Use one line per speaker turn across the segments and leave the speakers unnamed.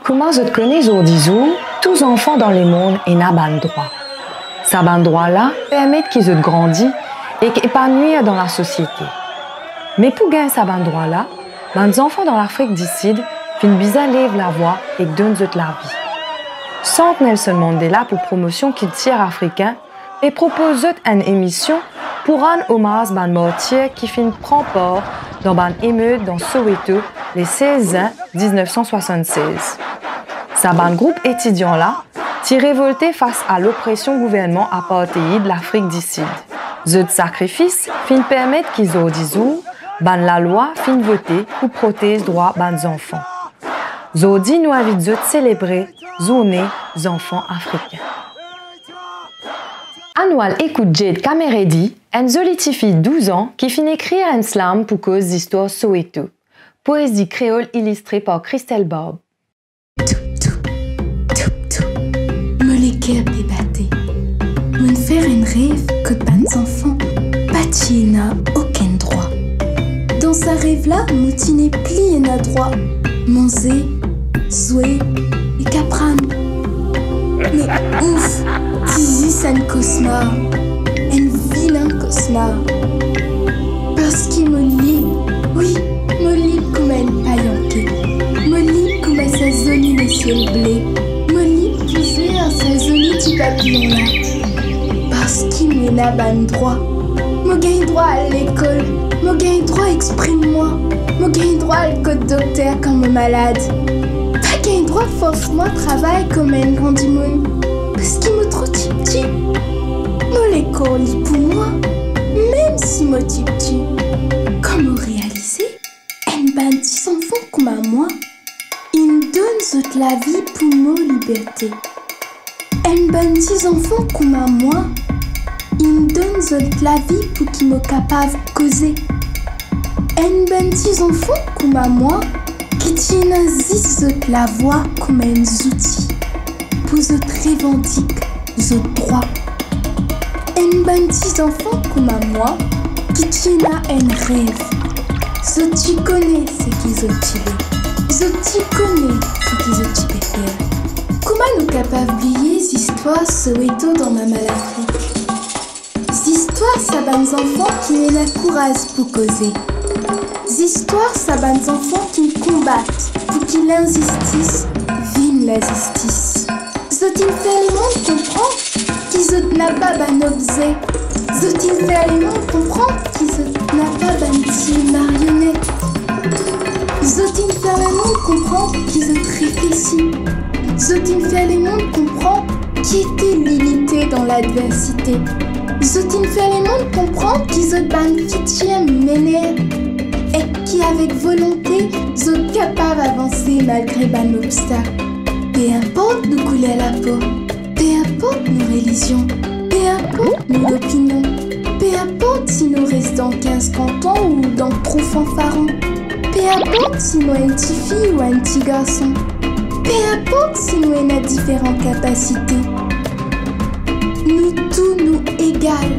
Comment vous connaissez aujourd'hui, tous enfants dans le monde ont un droit. Ces droits-là permettent qu'ils aient grandi et épanouir dans la société. Mais pour gagner ces droits-là, les enfants dans l'Afrique du Sud finissent bien lèvent la voix et donnent la vie. Centre Nelson Mandela pour promotion culture africaine et propose une émission pour rendre hommage à les mortiers qui finissent prendre part dans une émeute dans Soweto le 16 juin 1976. C'est un groupe étudiant-là qui révolté face à l'oppression gouvernement apartheid de l'Afrique du Sud. Ce sacrifice fin permettre qu'ils aient disons, la loi fin voter pour protéger les droits des enfants. Zodi nous invite de célébrer Journée des enfants africains. Annual écoute Jade Kameredi, une jolie fille de 12 ans qui finit écrire un slam pour cause d'histoire Soweto. Poésie créole illustrée par Christelle Barbe.
Molécule débatté. Mon faire un rêve que les enfants pati n'a aucun droit. Dans sa rêve-là, moutine plie n'a droit. Manger, jouer et capran. Mais ouf, c'est un cauchemar. Un vilain cauchemar. Parce qu'il me lit, oui, me lit comme un paillanquet. Me lit comme sa zone de ciel blé. Me lit pousser à sa zone de papillon là. Parce qu'il n'a pas de droit. Me gagne droit à l'école. Me gagne droit exprime-moi. Me gagne droit à le code docteur comme un malade. Pas gagne droit forcément travail comme un grand du monde. Parce qu'il me trop petit. Me l'école lit pour moi. Même si me petit. Comment réaliser? Un bandit enfant comme à moi. Il me donne toute la vie pour nos libertés. Un bandit enfant comme à moi. Il me donne toute la vie pour qu'il me capable de causer. Un bandit enfant comme à moi. Qui tient toute la voix comme un outil. Pour autres revendique les droits. Un bandit enfant comme à moi. Qui tient un rêve. Je t'y connais ce qu'ils ont tiré. Je t'y connais ce qu'ils ont tiré faire. Comment nous capables d'oublier les histoires Soweto dans ma Malafrique? Les histoires ça ban enfants qui n'ont pas courage pour causer. Les histoires ça ban enfants qui combattent pour qu'il l'injustice vigne la justice. Je t'y fait les mondes comprendre qu'ils n'ont pas ban objet. Je t'y fait les mondes comprendre qu'ils n'ont pas ban marionnette. Zotin faire le monde comprend qu'ils ont réfléchi. Zotin faire le monde comprend qui était l'unité dans l'adversité. Zotin faire le monde comprend qu'ils ont ban fitier mené et qui avec volonté sont capables d'avancer malgré ban obstacles. Peu importe nous couler la peau, peu importe nos religions, peu importe nos opinions, peu importe si nous restons 15 cantons ou dans trop fanfarons. Peu importe si nous sommes une petite fille ou un petit garçon. Peu importe si nous avons différentes capacités. Nous tous nous égales.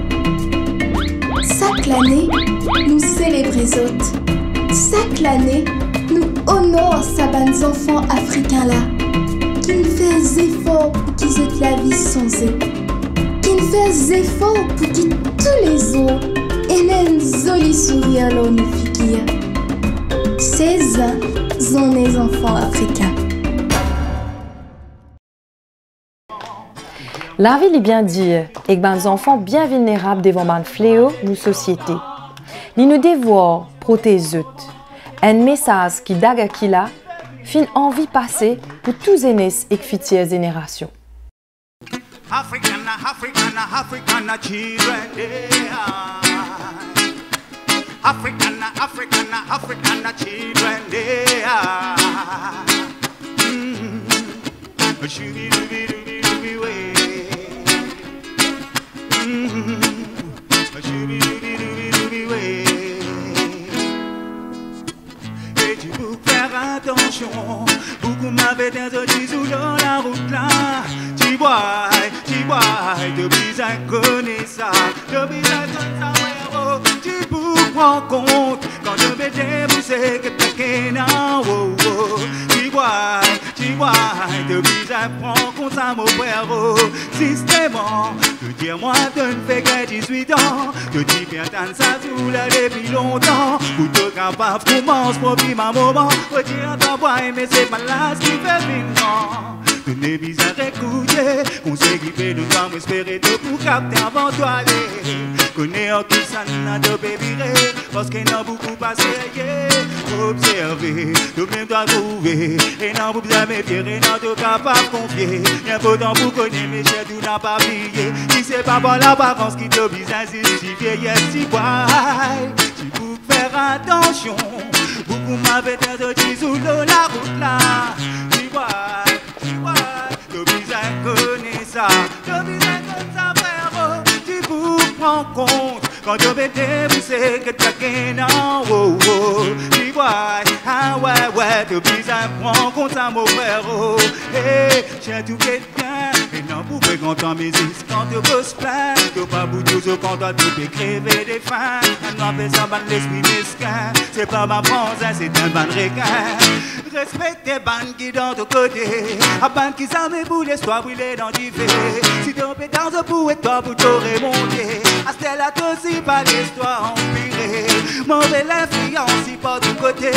Chaque année, nous célébrons les autres. Chaque année, nous honorons ces enfants africains là. Qui nous font des efforts pour qu'ils aient la vie sans eux. Qui nous font des efforts pour qu'ils tous les jours aient un joli sourire là où nous figurent. Ces sont les enfants africains.
La vie est bien dire et que les enfants bien vulnérables devant un fléau de la société. Ils nous devoir protéger. Un message qui dague qui là, fin envie passer pour tous les et futures générations.
Africana, Africana, Africana children, Africana, Africana, Africana children, they are. Shooby dooby dooby dooby way. Shooby dooby dooby dooby way. Et tu peux faire attention. Beaucoup m'avaient interdit sous dans la route là. Tu bois, depuis inconnaissable, depuis inconnaissable, tu pour prendre compte. Quand je vais déboucher que t'as qu'un an, oh, oh. Tu vois, depuis j'apprends qu'on s'en mon frère, oh. Systémement, que dire-moi de ne faire que 18 ans. Que tu viens t'en ça tout là depuis longtemps. Ou te capable commence pour vivre ma moment. Faut dire ta voix, mais c'est pas là ce qui fait vivement. Tu n'es bizarre écouter, on s'est équipé de temps, espérer de pour capter avant toi aller. Connais en qui ça n'a de baby parce qu'il n'a beaucoup passé, yeah. Observer, de même doit trouver, et non vous jamais fier, et non tout capable confier. Y'a peu temps pour connaître mes chers, tout n'a pas plié. Si c'est pas pour la vacances qui te bise à justifier, yes, si why, tu peux faire attention. Beaucoup m'avaient dit sous la route là, tu vois. Ça, frère, tu vous prends compte. Quand je vais débousser que t'as qu'un an, oh, oh. Tu vois, ah ouais, te bizarre, prends compte ça, mon frère, oh. Hey, j'ai tout quelqu'un, et non, pour que quand on m'existe, quand tu veux se plaindre, tu pas bout toujours quand on te fait crever des fins. Un homme fait ça, ban l'esprit mesquin, c'est pas ma France, c'est un ban requin. Respecte les bandes qui dans ton côté, à bandes qui s'amènent pour l'histoire brûlée dans du feu. Si ton pétard pour et toi pour te remonter, à celle là aussi pas l'histoire empirée. Mauvaise influence si pas du côté,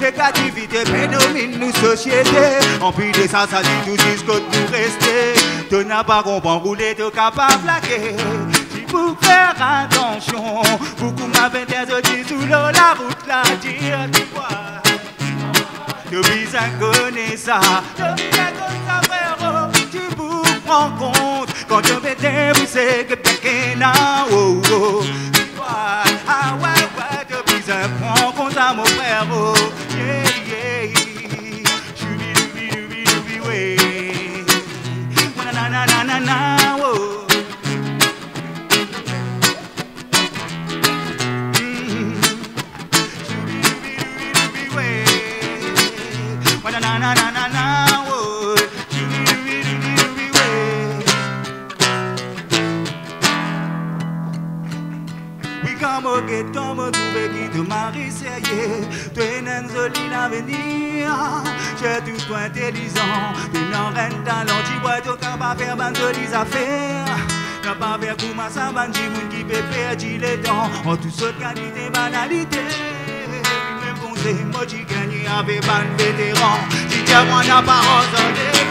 négativité prédomine nous société. Empiré ça dit tout jusqu'au nous rester. Tu n'as pas compris rouler, tu capable plaquer. Pour faire attention, beaucoup m'avaient dit sous la route là, dire tu vois. Depuis ça connaît ça, frère, tu vous prends compte. Quand je vais débousser que t'as qu'un an, oh, oh. Tu vois, ah ouais, depuis ça prends compte à mon frère, oh. Yeah, yeah, choubi, ouais. Na, oh. Que ton me trouver qui te marie sérieux. Tu es un joli l'avenir. J'ai tout toi intelligent. Tu n'en reine talent. Tu vois tu capable faire ban jolies affaires. T'as pas faire pour ma savane. J'ai moun qui peut perdre le temps. En tout ce qualité banalité. Même conseil moi tu gagnes avec ban vétéran. Si tu as mon apparence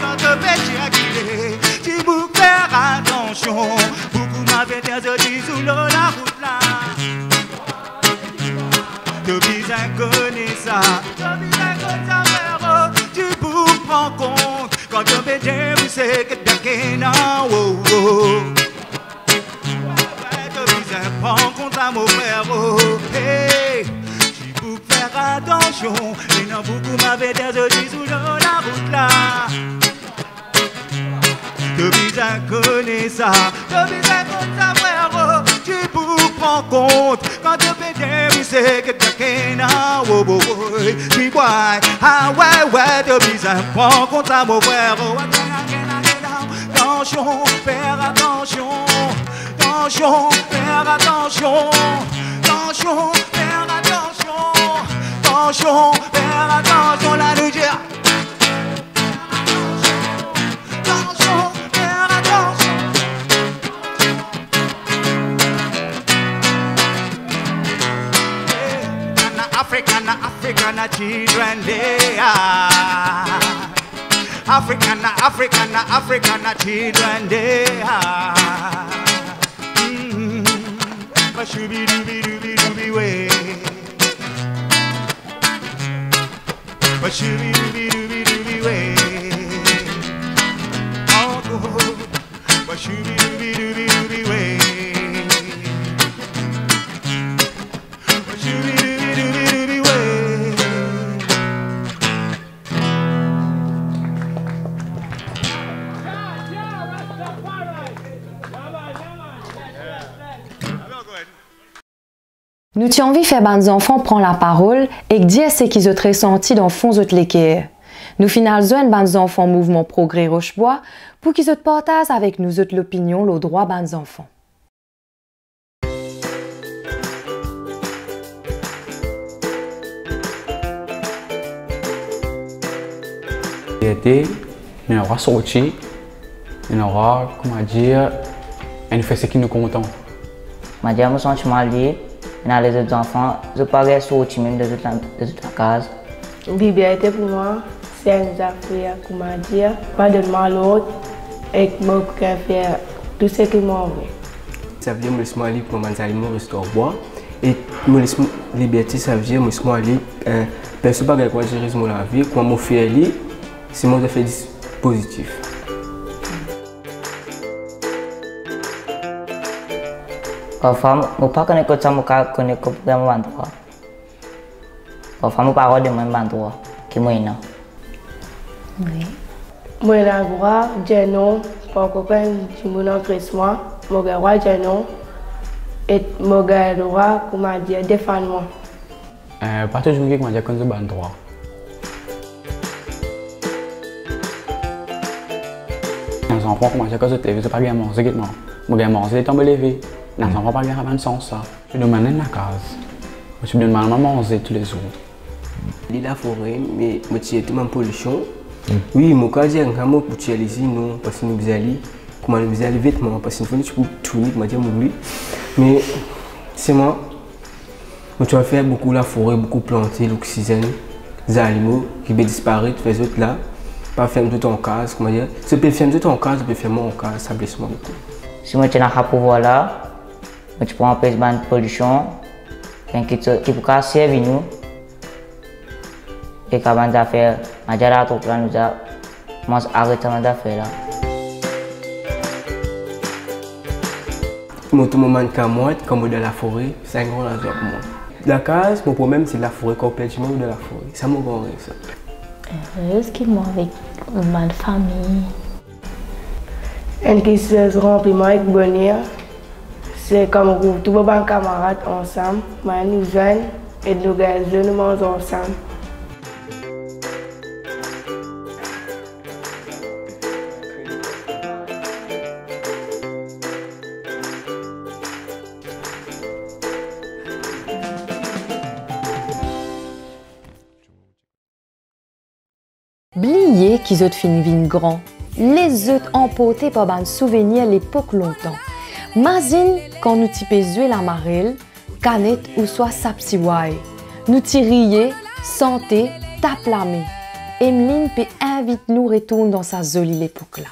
quand te fais acquiller. Tu peux faire attention. Beaucoup m'avaient dit sous la route là. Depuis un connaît ça, frère, tu pour prendre compte. Quand je vais débousser que t'as qu'un an, oh, oh. Depuis un prends compte à mon frère, oh. Hey, tu pour faire attention. Et non, beaucoup m'avaient dit sous la route là. Depuis un connaît ça, frère, tu pour prendre compte. Quand je vais débousser que t'as qu'un an, oh, oh, oh. Tu vois, ah ouais, depuis un prends compte à mon frère, oh. Attention, faire attention. Attention, faire attention. Attention, faire attention. Attention, faire attention, la nous dire. African children they are. African children they are. But shooby way. But shooby way. Oh, but shooby way. But shooby way.
Nous t'y envie faire ban enfants prend la parole et que dire ce qu'ils ont ressenti dans le fond de l'équerre. Nous finalisons ban enfants mouvement Progrès Rochebois pour qu'ils ont partagent avec nous l'opinion le droit ban enfants.
liberté, nous aura sorti, nous aura, comment dire, nous fait ce qui nous content.
Je me sens mal libre, les autres enfants, je ne peux pas sortir même de toute la case.
Liberté pour moi, c'est une affaire, comment dire, pas de mal l'autre et que moi je peux faire tout ce que moi veux.
Ça veut dire que je suis libre pour manger au restaurant bois. Et la liberté, ça veut dire que je suis libre. Personne ne peut pas gérer la vie. Quand je fais libre, c'est mon effet positif.
Parfois, je ne sais pas que ça me connaît que pour mon droit. Parfois, je ne sais pas de mon droit qui est non.
Oui.
Moi, j'ai le droit de dire non, parce que quand je suis en Christmas, je j'ai le droit de dire non. Et je j'ai le droit de défendre moi.
Pas toujours que je dis que je suis droit. Les enfants commencent à cause de TV, c'est pas bien manger maintenant. Je vais manger les tombes levées. Les enfants pas bien avant sans ça. Je demande la case. Je demande à manger tous les jours.
Il y a la forêt, mais je suis tout en pollution. Oui, je peux dire que je suis ici, non, parce que nous sommes allés. Comment nous sommes allés vêtements, parce que nous sommes tout unique, je dis mais c'est moi. Je dois faire beaucoup la forêt, beaucoup planter l'oxygène, les animaux qui vont disparaître, les autres là. Pas faire tout en case, comment dire. Si je peux faire tout en case, je peux faire mon case, ça blesse moi beaucoup.
Si je suis dans le pouvoir là, je prends un peu de pollution qui peut servir nous. Et quand on a fait, on a tout plan, nous avons arrêté d'affaire là.
Tout le monde comme moi, comme dans la forêt, c'est un grand hasard pour moi. La case, mon problème c'est la forêt, complètement de la forêt. Ça m'a grand ça.
Heureuse qui moi avec ma famille.
Et qui se remplit avec bonheur, c'est comme tous les camarades ensemble, nous jeunes et nous jeunes nous mangeons ensemble.
Blier qu'ils ont fini vin grand, les autres emportés par un souvenir l'époque longtemps. Mazine quand nous typons jouer la marelle, canette ou soit sapsiwai. Nous tirier, santé, tape la main. Emeline peut invite nous retourner dans sa jolie époque là.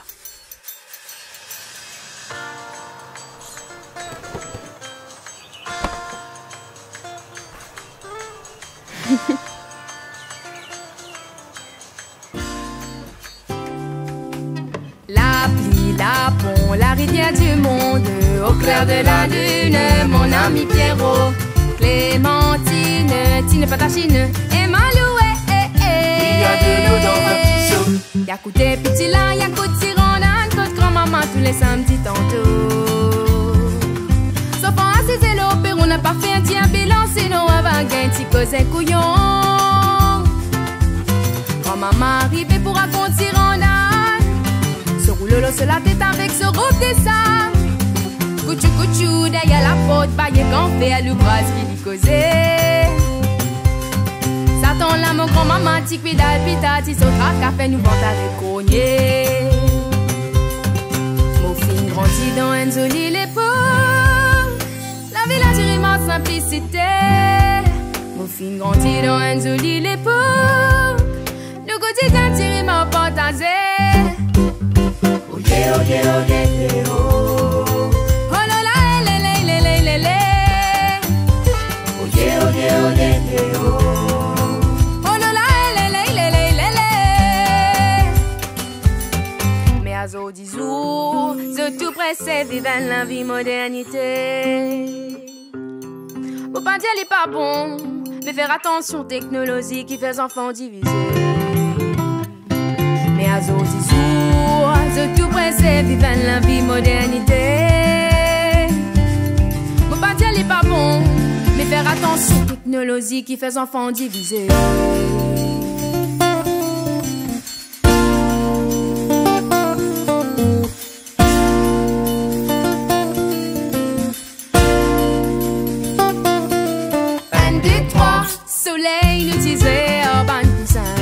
La pluie, la pont, la rivière du monde, au clair de la lune, mon ami Pierrot, Clémentine, Tine Patachine, et Maloué, il y a de l'eau dans un petit seau. Y'a côté petit là, y'a côté rondane, côté grand-maman tous les samedis tantôt. Sauf en assis l'eau, on n'a pas fait un tiers bilan, sinon on va gagner un petit cousin couillon. Grand-maman arrivait pour raconter rondane. Lolo se la tête avec ce robe de sable. Couchou couchou derrière la porte, baillé qu'en fait à l'ouvrage qui lui causait. Satan là mon grand maman tic pédale pitati sautra café nous vente à recogner. Mon film grandit dans une jolie l'époque. La village immense simplicité. Mon film grandit dans une jolie l'époque. Le quotidien tiré ma partagé. Oh la la la la la la la. Oh la la la la la la. Mais à zo disou, je tout pressé vivant la vie modernité. Faut pas dire les pas bon, mais faire attention technologie qui fait enfants diviser. Mais à zo disou. Je tout pressé, vivant la vie modernité. Faut pas dire les pas bon, mais faire attention technologie qui fait enfants diviser. Soleil, l'utiliser, urban poussin.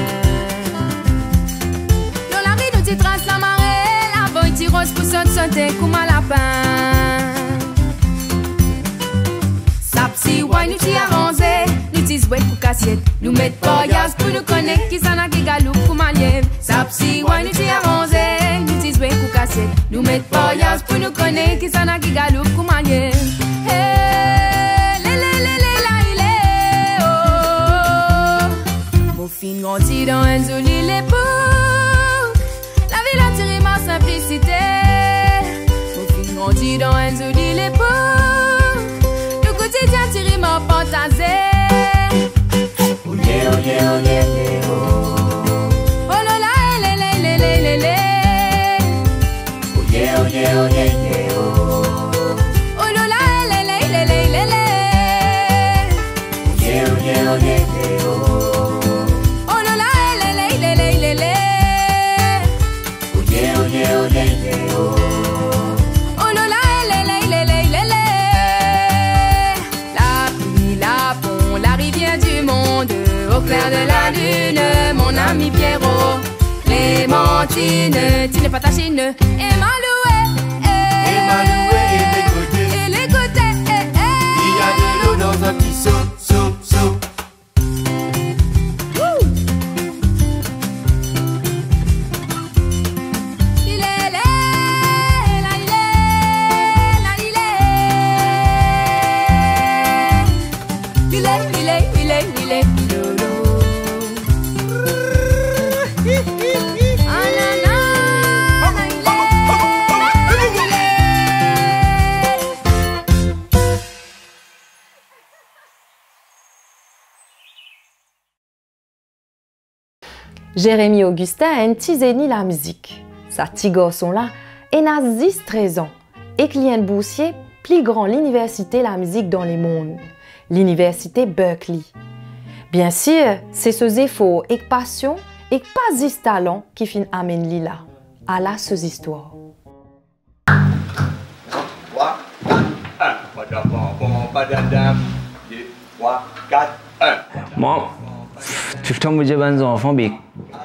notre santé comme un lapin. Sap si ouais nous t'y arranger, nous t'y souhaite pour cassiette. Nous mettre voyage pour nous connaître qui s'en a qui galou comme un lièvre. Sap si ouais nous t'y arranger, nous t'y souhaite pour cassiette. Nous mettre voyage pour nous connaître qui s'en a qui galou comme un lièvre. Fin grandi dans une jolie époque, la ville a tiré ma simplicité. Mon fin grandi dans une jolie époque, le quotidien tiré ma fantaisie. Oh yeah, oh yeah, oh yeah, yeah, oh. Oh là là, lé lé lé lé lé lé. Oh yeah, oh yeah, oh yeah, yeah, oh. Oh là là, lé lé lé lé lé lé. Oh yeah, oh yeah, oh yeah, yeah, oh. Au clair de la lune, mon ami Pierrot, Clémentine, tu n'es pas ta chine, et Maloué, et les côtés, il y a de l'eau dans un petit seau, seau, seau.
Jérémy Augustin a un petit zéni la musique. Sa petit garçon là, il a 13 ans et client boursier plus grand l'université la musique dans les mondes, l'université Berkeley. Bien sûr, c'est ce effort et passion et pas ce talent qui fin amène Lila à la ce histoire.
3, 4, 1.
Moi, tout le temps, je dis aux enfants, mais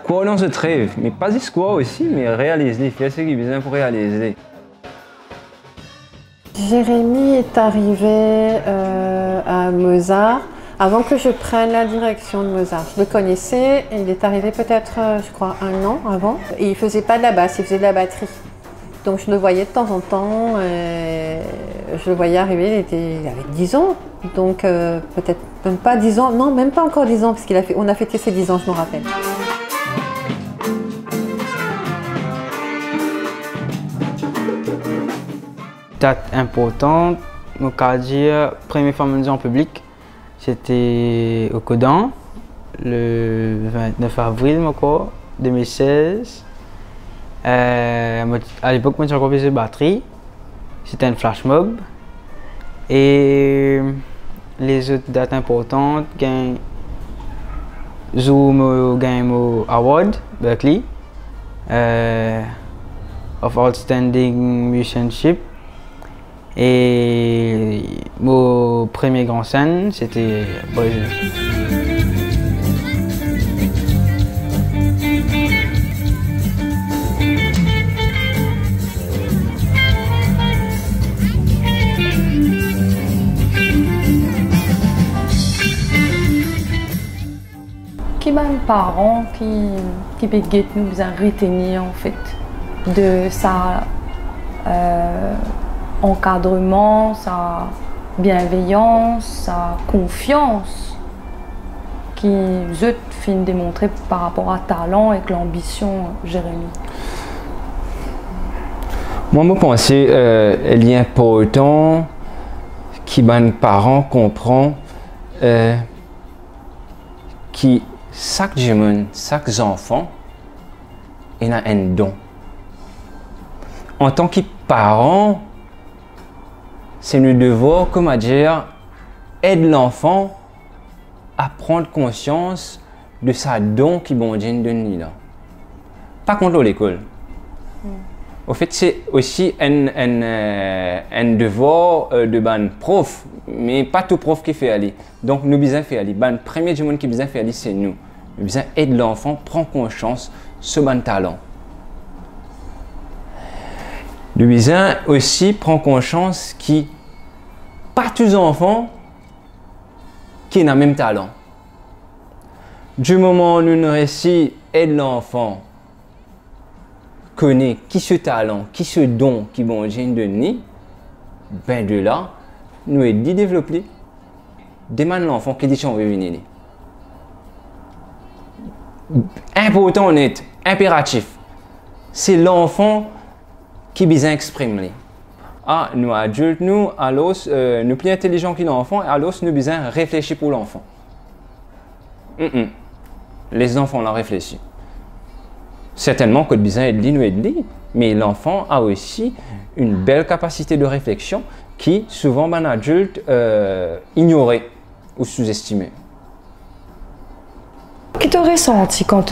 quoi dans ce rêve? Mais pas juste quoi aussi, mais réaliser, faire ce qu'il y a besoin pour réaliser.
Jérémy est arrivé à Mozart avant que je prenne la direction de Mozart. Je le connaissais, il est arrivé peut-être, je crois, 1 an avant. Et il ne faisait pas de la basse, il faisait de la batterie. Donc je le voyais de temps en temps, je le voyais arriver, il avait 10 ans. Donc peut-être même pas 10 ans, non même pas encore 10 ans, parce qu'on a fêté ses 10 ans, je me rappelle.
Date importante, mon dire première fois en public, c'était au Codan, le 29 avril 2016. À l'époque, moi j'ai encore de batterie, c'était un flash mob. Et les autres dates importantes, Zoom Game Award, Berkeley, of Outstanding Musicianship. Et mon premier grand scène, c'était Brésil.
Qui sont les parents qui peuvent nous retenir en fait de sa encadrement, sa bienveillance, sa confiance qui eux fin démontrer par rapport à talent et l'ambition Jérémy.
Moi, je pense qu'il est important que les parents comprennent que chaque jeune, chaque enfant, il a un don. En tant que parents, c'est notre devoir, comment dire, aider l'enfant à prendre conscience de sa don qui bon Dieu donne là. Pas contre l'école. Au fait, c'est aussi un devoir de ban prof, mais pas tout prof qui fait aller. Donc, nous besoin faire aller. Le premier du monde qui besoin faire aller, c'est nous. Nous besoin aider l'enfant, prendre conscience de ce bon talent. Nous besoin aussi prendre conscience que pas tous les enfants qui ont le même talent. Du moment où nous réussissons à aider l'enfant connaît qui ce talent, qui ce don qui bon Dieu de nous, ben de là, nous aidons à développer. Demande l'enfant qui dit qu'on veut venir. Important, net, impératif. C'est l'enfant qui besoin exprimer. Ah, nous adultes, nous, alors, nous plus intelligents que l'enfant, alors nous besoin réfléchir pour l'enfant. Les enfants l'ont réfléchi. Certainement que besoin de nous aider, mais l'enfant a aussi une belle capacité de réflexion qui souvent un adulte ignoré ou sous-estimé.
Qu'est-ce que tu as ressenti quand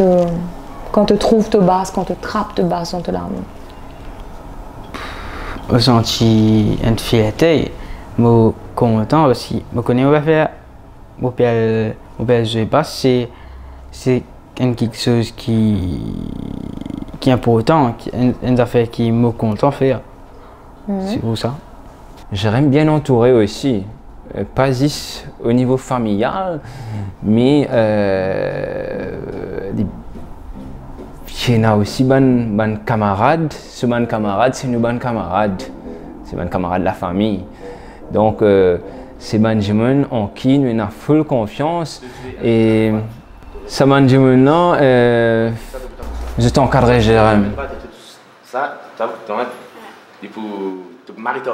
tu trouves te base, quand tu trappes te base dans ta larme?
J'ai ressenti une fierté, mais content aussi. Je connais pas faire, mon père je pas, c'est quelque chose qui est important, une affaire qui me content faire. C'est pour ça.
J'aime bien entourer aussi, pas juste au niveau familial, mais il y a aussi des camarades. Ce ban camarade, c'est une bonne camarade. C'est un camarade de la famille. Donc, c'est des gens en qui nous avons full confiance. Et ce là je t'encadre, Jérôme.
Ça, il faut te marier, tu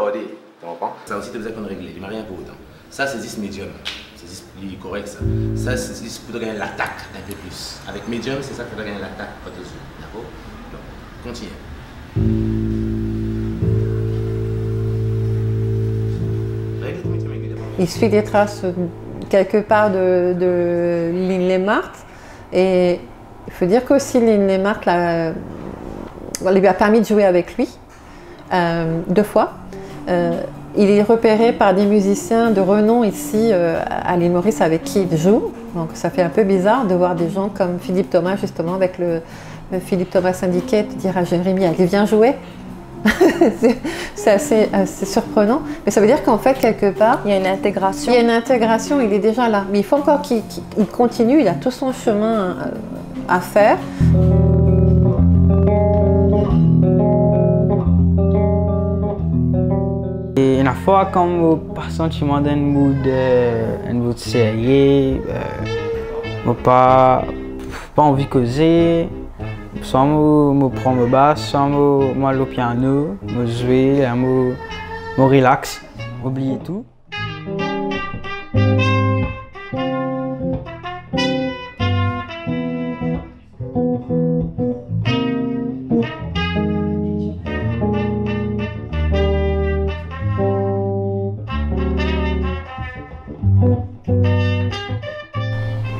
comprends? Ça aussi, tu as besoin qu'on règle. Il n'y a rien pour autant. Ça, c'est juste médium. C'est juste correct, ça. Ça, c'est juste pour gagner l'attaque un peu plus. Avec médium, c'est ça que tu as gagner l'attaque, pas dessus. D'accord? Donc, continue.
Il suit des traces quelque part de Lynn Lemart. Et il faut dire qu'aussi Lynn Lemart lui a permis de jouer avec lui 2 fois. Il est repéré par des musiciens de renom ici à l'île Maurice avec qui il joue. Donc ça fait un peu bizarre de voir des gens comme Philippe Thomas, justement, avec le Philippe Thomas syndiqué, dire à Jérémy, allez, viens jouer. C'est assez surprenant. Mais ça veut dire qu'en fait, quelque part,
il y a une intégration.
Il y a une intégration, il est déjà là. Mais il faut encore qu'il continue, il a tout son chemin à faire.
Et une fois, quand je pas sentiment d'un mood sérieux, je pas envie de causer, soit je prends ma basse, soit je vais au piano, je joue, je relax, oublier tout.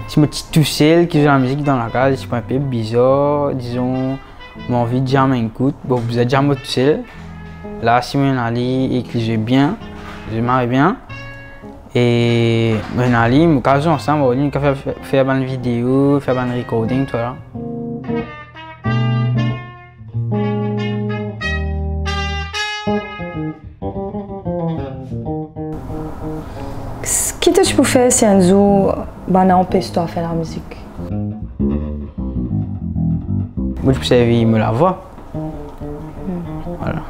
Si je me suis tout seul, que j'ai la musique dans la case, je suis un peu bizarre, disons, j'ai envie de dire un coup. Bon, vous êtes déjà tout seul. Là, si je suis allé et que j'ai bien, je marre bien. Et je suis allé, je suis ensemble, on va faire une vidéo, faire un recording, tout ça.
Qu'est-ce que tu peux faire si un jour on empêche toi de faire la musique?
Moi, je peux servir me la voix. Voilà.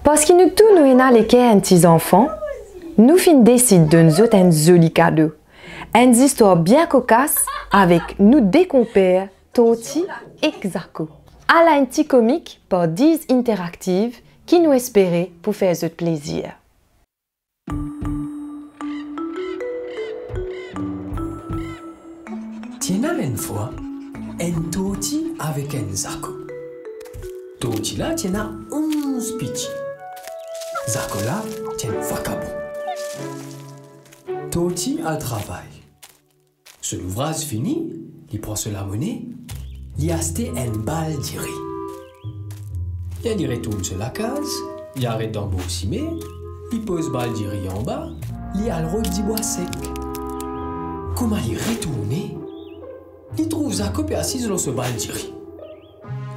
Parce que nous tous nous avons les petits enfants, nous décidons de nous autres un joli cadeau. Une histoire bien cocasse avec nous des compères, Toti et Xarko. À la petit comique par 10 interactives qui nous espérait pour faire ce plaisir.
Tiens une fois, un Toti avec un Xarko. Toti là, tiens 11 petits. Xarko là, tiens vacabon. Toti a le travail. Ce l'ouvrage fini, il prend la monnaie, il a acheté une balle d'iré. Il retourne sur la case, il arrête d'embaucher, il pose balle d'iré en bas, il a le rôle du bois sec. Comment il retourne, il trouve Zako assis dans ce bal d'Iri.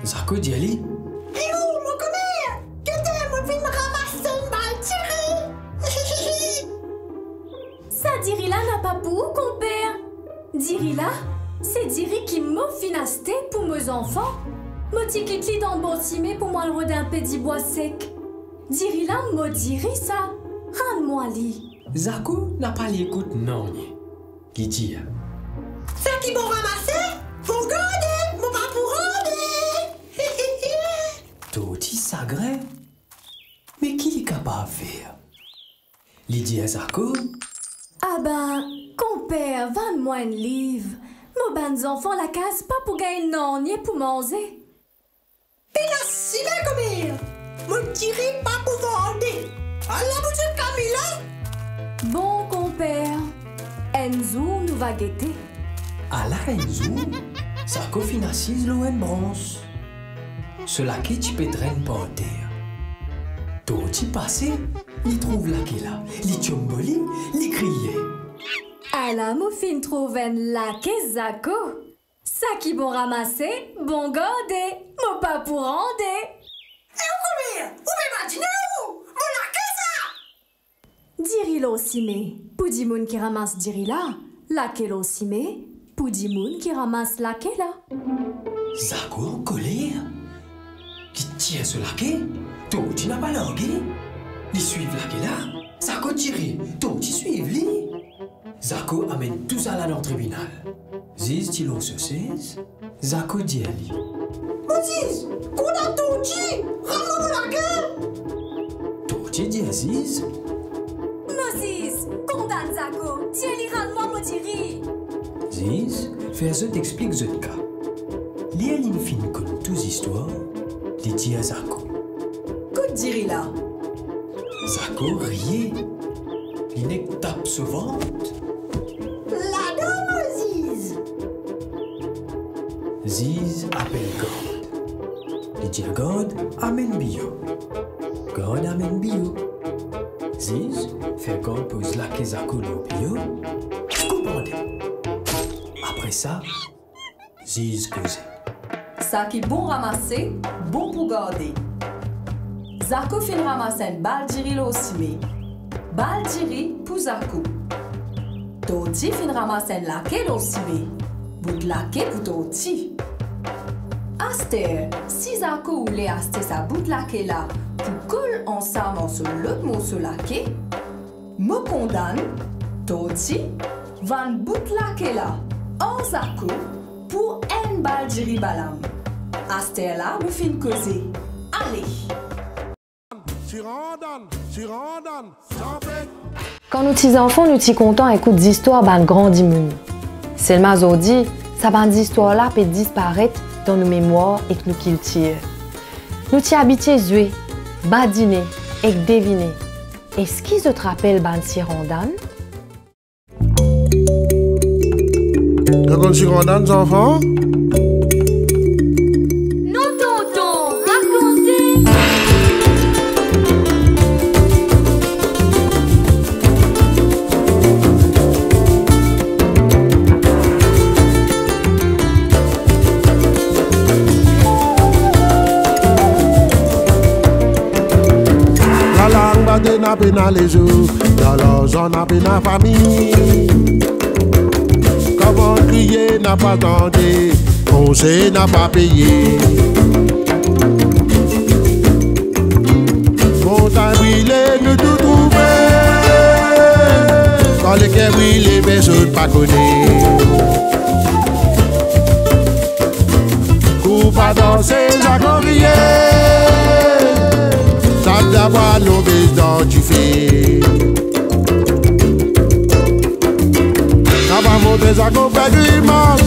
Zako dit à lui,
mon commère, que t'es mon film ramasser une balle tirée.
Ça Diri là n'a pas pour compère. Diri là, c'est Diri qui m'a financé pour mes enfants. M'a tiqué dans le bâtiment pour moi le rodin pédi bois sec. Diri là m'a diri ça. Rends-moi li.
Zako n'a pas l'écoute non. Il dit,
ça qui m'ont ramassé, faut garder, mon pas pour rendre.
Toti s'agrée. Mais qui est capable de faire? Il dit à Zako,
ah ben, compère, vends-moi un livre. Mon bons enfants la casse pas pour gagner non, ni pour manger.
Et la cible commère, me tirez pas pour vendre. À la boutique Camilla.
Bon compère, Enzo nous va guetter.
À la Enzo, Zako financise l'eau en bronze. Cela qui tu peux traîner par terre. Toti passé, il trouve la qui là, il tchomboli, il criait.
À la moufine trouve un lac Zako. Ça qui bon ramasser, bon garder, mon pas pour rendre.
Et où combien? Où m'imaginer où? Mon lac ça?
Diri l'osime, pour di moun qui ramasse diri là, lac l'osime, pour di moun qui ramasse lac là.
Zako en colère, qui tient ce laquais, Toti n'a pas langué. Ils suivent laquais là, Zako tire, Toti suivent lui. Zako amène tout ça là dans le tribunal. Ziz tilo se saisit, Zako dit à lui.
Ziz, qu'on a Toti, rends-moi mon laquais.
Toti dit à Ziz.
Ziz, condamne Zako, dis-lui rends-moi mon diri.
Ziz, fais ce t'explique ce cas. L'Éline fin comme tous histoires, dit dit à Zako.
Que diri là?
Zako riait. Il n'est que tape ce ventre.
La dame Ziz.
Ziz appelle God. Il dit à God, amène bio. God amène bio. Ziz fait God pose la que Zako le bio. Comprenez. Après ça, Ziz causait.
Ça qui bon ramasser, bon pour garder. Zako fin ramasser une balle diri l'osime. Balle diri pour Zako. Toti fin ramasser une laquais l'osime. Bout de laquais pour Toti. Aster, si Zako voulait acheter sa bout de laquais là pour coller ensemble sur l'autre morceau laquais, me condamne, Toti, van bout de laquais là en Zako pour une balle diri balam. Aster là me fin causer. Allez!
Quand nous petits enfants, nous petits contents écoutent des histoires ban grand dimoun. C'est le mazodi, ça ban des histoires là peut disparaître dans nos mémoires et que nous qu'ils tirent. Nous t'y habitués jouer, badiner et deviner. Est-ce qu'ils te rappellent ban Sirandan?
T'as connu Sirandan, enfants?
Non, tonton, racontez!
N'a pas dans les jours, dans l'argent n'a pas dans la famille. Comment crier n'a pas tenté, conseil n'a pas payé. Montagne brûlée, nous tout trouver. Quand les cœurs brûlent, personne pas connaît. Coup pas danser, ça crier. Table d'avoir nos bêtes dans du fait. N'a pas monté ça qu'on fait grimace.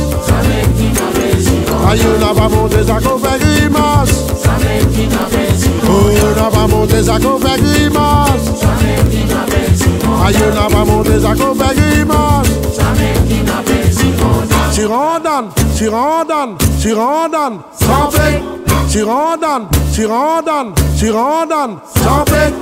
Aïe, n'a pas monté ça qu'on fait grimace. Oh, n'a pas monté ça qu'on fait grimace. Aïe, n'a pas monté ça qu'on fait grimace. Sirandan, Sirandan, Sirandan, sans fait. Sirandan, Sirandan, Sirandan, sans fait.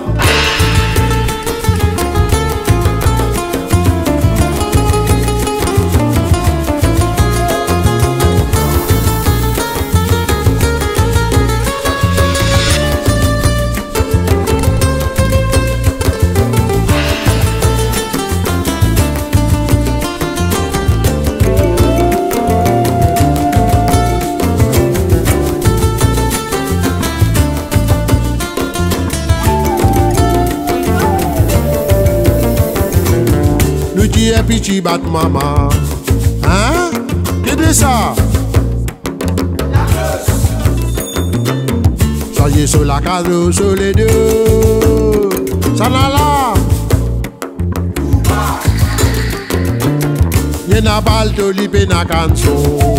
petit bat maman. Hein? Qu'est-ce que ça? Ça y est, sur la case, sur les deux. Ça n'a là. Y'en a pas le tolipé na canson.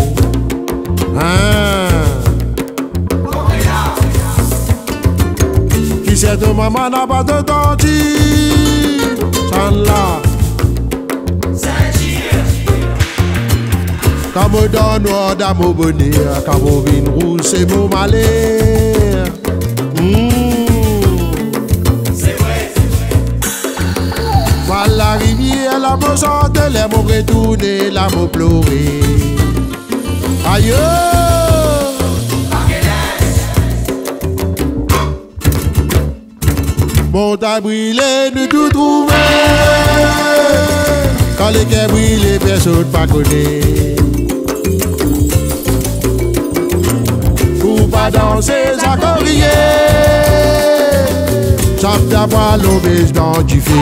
Hein? Qui sait ton maman n'a pas de denti. Ça là. Quand me donne noir dans mon bonheur, quand mon vin rouge c'est mon malheur.
C'est vrai.
Voilà la rivière, la me chante, les mots retourner, la me pleurer. Aïe! Bon t'as brûlé, nous tout trouver. Quand les quais brûlent, personne pas connaît. Pour pas danser, ça corrier. Chante d'avoir l'obèse dans du feu.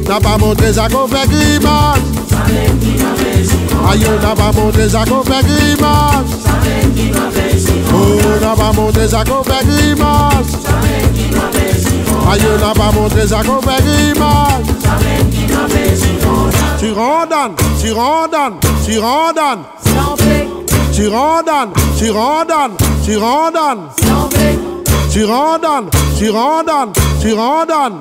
N'a pas montré ça qu'on fait grimace. Aïe, n'a pas montré ça qu'on fait grimace. Oh, n'a pas montré ça qu'on fait grimace. Aïe, n'a pas montré ça qu'on fait grimace. Tu randonnes, tu randonnes, tu randonnes. Tu randonnes, tu randonnes, tu randonnes. Tu randonnes, tu randonnes, tu randonnes.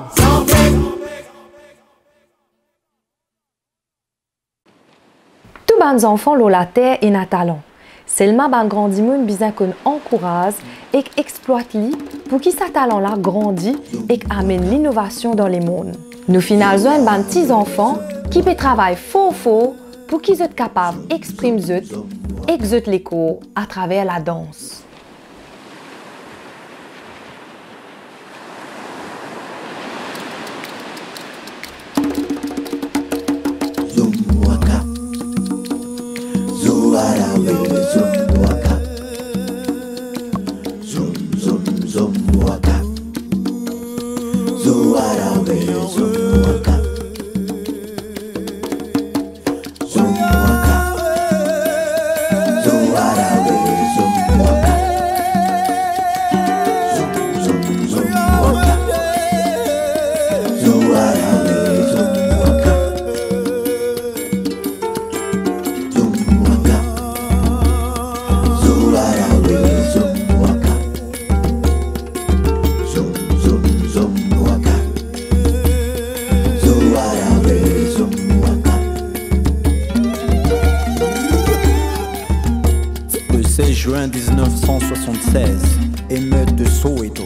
Tous les enfants ont la terre et un talent. Seulement les grands moun besoin qu'on encourage et exploite li pour que ce talent-là grandit et amène l'innovation dans les mondes. Nous finalisons les petits enfants qui peuvent travailler fort pour qu'ils soient capables d'exprimer les cours à travers la danse.
Juin 1976, émeute de Soweto.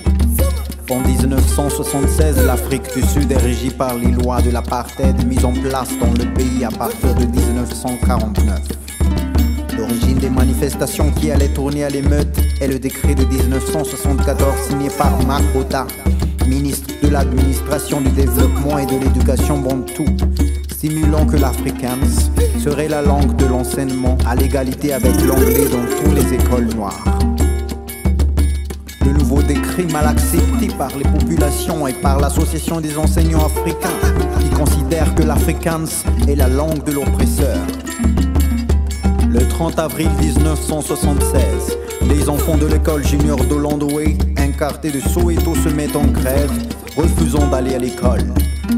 En 1976, l'Afrique du Sud est régie par les lois de l'apartheid mises en place dans le pays à partir de 1949. L'origine des manifestations qui allaient tourner à l'émeute est le décret de 1974 signé par Mark Botha, ministre de l'administration du développement et de l'éducation bantou, stimulant que l'Afrikaans serait la langue de l'enseignement à l'égalité avec l'anglais dans toutes les écoles noires. Le nouveau décret mal accepté par les populations et par l'association des enseignants africains qui considèrent que l'Afrikaans est la langue de l'oppresseur. Le 30 avril 1976, les enfants de l'école junior d'Olandoway, un quartier de Soweto, se mettent en grève, refusant d'aller à l'école.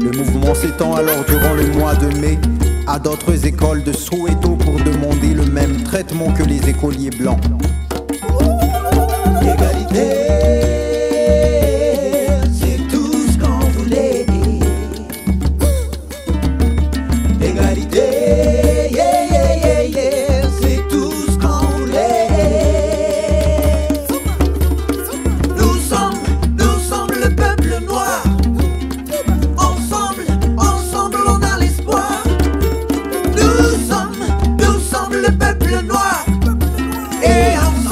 Le mouvement s'étend alors durant le mois de mai à d'autres écoles de Soweto pour demander le même traitement que les écoliers blancs.
Égalité, c'est tout ce qu'on voulait dire. Égalité, yeah, yeah, yeah, yeah, c'est tout ce qu'on voulait. Nous sommes le peuple noir. Ensemble, on a l'espoir. Nous sommes le peuple noir. Et ensemble,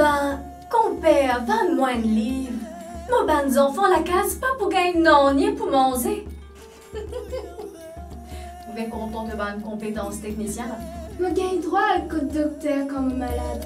Ben, compère, 20 moins de livres. Mon ban enfants la casse pas pour gagner non, ni pour manger. Vous êtes content de bonnes compétences techniciennes?
Je gagne droit à un code docteur comme malade.